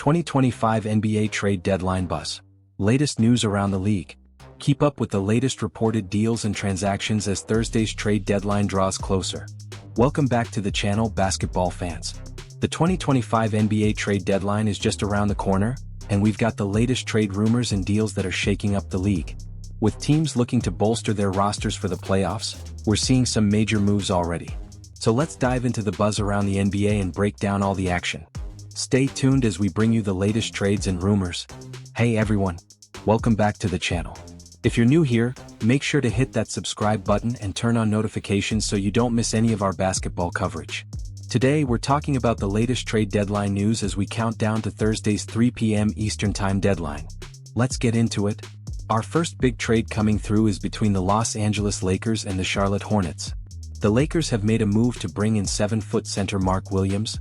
2025 NBA Trade Deadline Buzz. Latest news around the league. Keep up with the latest reported deals and transactions as Thursday's trade deadline draws closer. Welcome back to the channel, basketball fans. The 2025 NBA trade deadline is just around the corner, and we've got the latest trade rumors and deals that are shaking up the league. With teams looking to bolster their rosters for the playoffs, we're seeing some major moves already. So let's dive into the buzz around the NBA and break down all the action. Stay tuned as we bring you the latest trades and rumors. Hey everyone, welcome back to the channel. If you're new here, make sure to hit that subscribe button and turn on notifications so you don't miss any of our basketball coverage. Today we're talking about the latest trade deadline news as we count down to Thursday's 3 p.m. Eastern Time deadline. Let's get into it. Our first big trade coming through is between the Los Angeles Lakers and the Charlotte Hornets. The Lakers have made a move to bring in 7-foot center Mark Williams.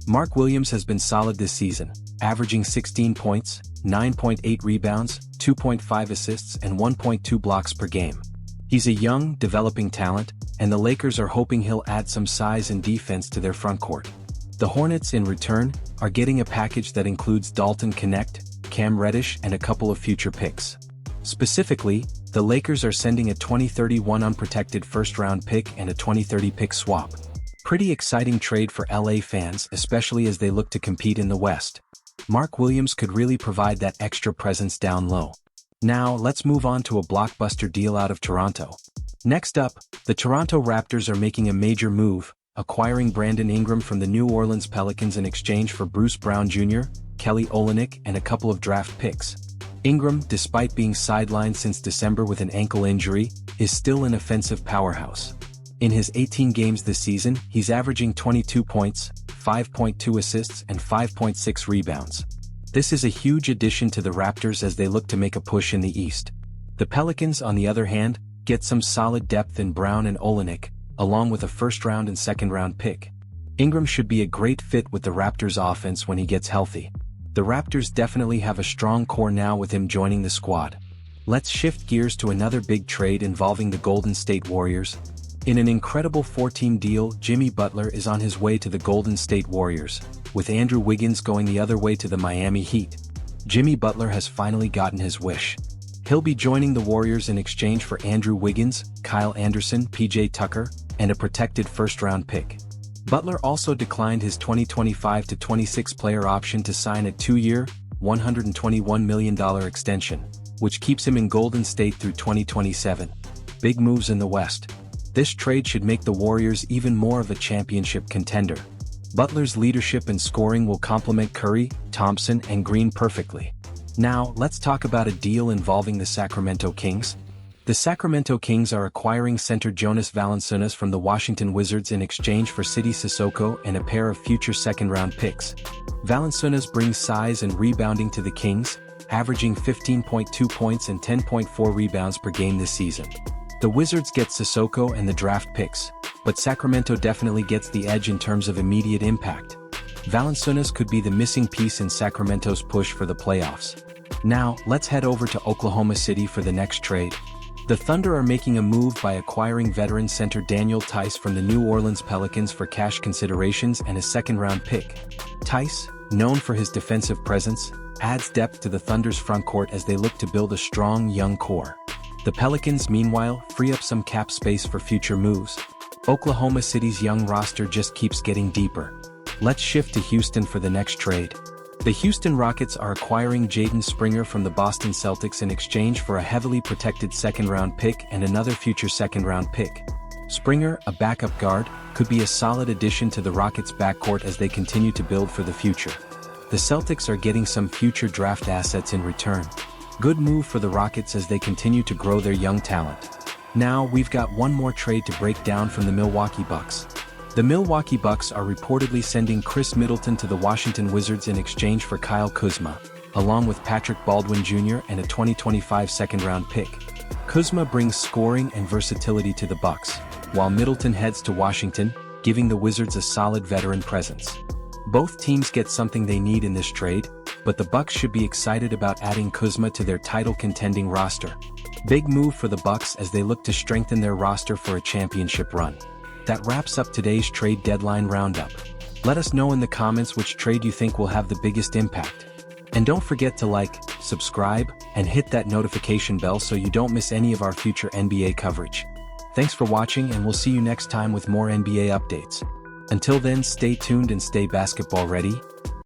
Mark Williams has been solid this season, averaging 16 points, 9.8 rebounds, 2.5 assists and 1.2 blocks per game. He's a young, developing talent, and the Lakers are hoping he'll add some size and defense to their front court. The Hornets, in return, are getting a package that includes Dalton Knecht, Cam Reddish and a couple of future picks. Specifically, the Lakers are sending a 2031 unprotected first-round pick and a 2030 pick swap. Pretty exciting trade for LA fans, especially as they look to compete in the West. Mark Williams could really provide that extra presence down low. Now, let's move on to a blockbuster deal out of Toronto. Next up, the Toronto Raptors are making a major move, acquiring Brandon Ingram from the New Orleans Pelicans in exchange for Bruce Brown Jr., Kelly Olynyk, and a couple of draft picks. Ingram, despite being sidelined since December with an ankle injury, is still an offensive powerhouse. In his 18 games this season, he's averaging 22 points, 5.2 assists and 5.6 rebounds. This is a huge addition to the Raptors as they look to make a push in the East. The Pelicans, on the other hand, get some solid depth in Brown and Olynyk, along with a first-round and second-round pick. Ingram should be a great fit with the Raptors' offense when he gets healthy. The Raptors definitely have a strong core now with him joining the squad. Let's shift gears to another big trade involving the Golden State Warriors. In an incredible 4-team deal, Jimmy Butler is on his way to the Golden State Warriors, with Andrew Wiggins going the other way to the Miami Heat. Jimmy Butler has finally gotten his wish. He'll be joining the Warriors in exchange for Andrew Wiggins, Kyle Anderson, PJ Tucker, and a protected first-round pick. Butler also declined his 2025-26 player option to sign a 2-year, $121 million extension, which keeps him in Golden State through 2027. Big moves in the West. This trade should make the Warriors even more of a championship contender. Butler's leadership and scoring will complement Curry, Thompson, and Green perfectly. Now, let's talk about a deal involving the Sacramento Kings. The Sacramento Kings are acquiring center Jonas Valanciunas from the Washington Wizards in exchange for Sidy Cissoko and a pair of future second-round picks. Valanciunas brings size and rebounding to the Kings, averaging 15.2 points and 10.4 rebounds per game this season. The Wizards get Cissoko and the draft picks, but Sacramento definitely gets the edge in terms of immediate impact. Valanciunas could be the missing piece in Sacramento's push for the playoffs. Now, let's head over to Oklahoma City for the next trade. The Thunder are making a move by acquiring veteran center Daniel Theis from the New Orleans Pelicans for cash considerations and a second-round pick. Theis, known for his defensive presence, adds depth to the Thunder's front court as they look to build a strong, young core. The Pelicans, meanwhile, free up some cap space for future moves. Oklahoma City's young roster just keeps getting deeper. Let's shift to Houston for the next trade. The Houston Rockets are acquiring Jaden Springer from the Boston Celtics in exchange for a heavily protected second-round pick and another future second-round pick. Springer, a backup guard, could be a solid addition to the Rockets' backcourt as they continue to build for the future. The Celtics are getting some future draft assets in return. Good move for the Rockets as they continue to grow their young talent. Now, we've got one more trade to break down from the Milwaukee Bucks. The Milwaukee Bucks are reportedly sending Chris Middleton to the Washington Wizards in exchange for Kyle Kuzma, along with Patrick Baldwin Jr. and a 2025 second-round pick. Kuzma brings scoring and versatility to the Bucks, while Middleton heads to Washington, giving the Wizards a solid veteran presence. Both teams get something they need in this trade, but the Bucks should be excited about adding Kuzma to their title-contending roster. Big move for the Bucks as they look to strengthen their roster for a championship run. That wraps up today's trade deadline roundup. Let us know in the comments which trade you think will have the biggest impact. And don't forget to like, subscribe, and hit that notification bell so you don't miss any of our future NBA coverage. Thanks for watching, and we'll see you next time with more NBA updates. Until then, stay tuned and stay basketball ready.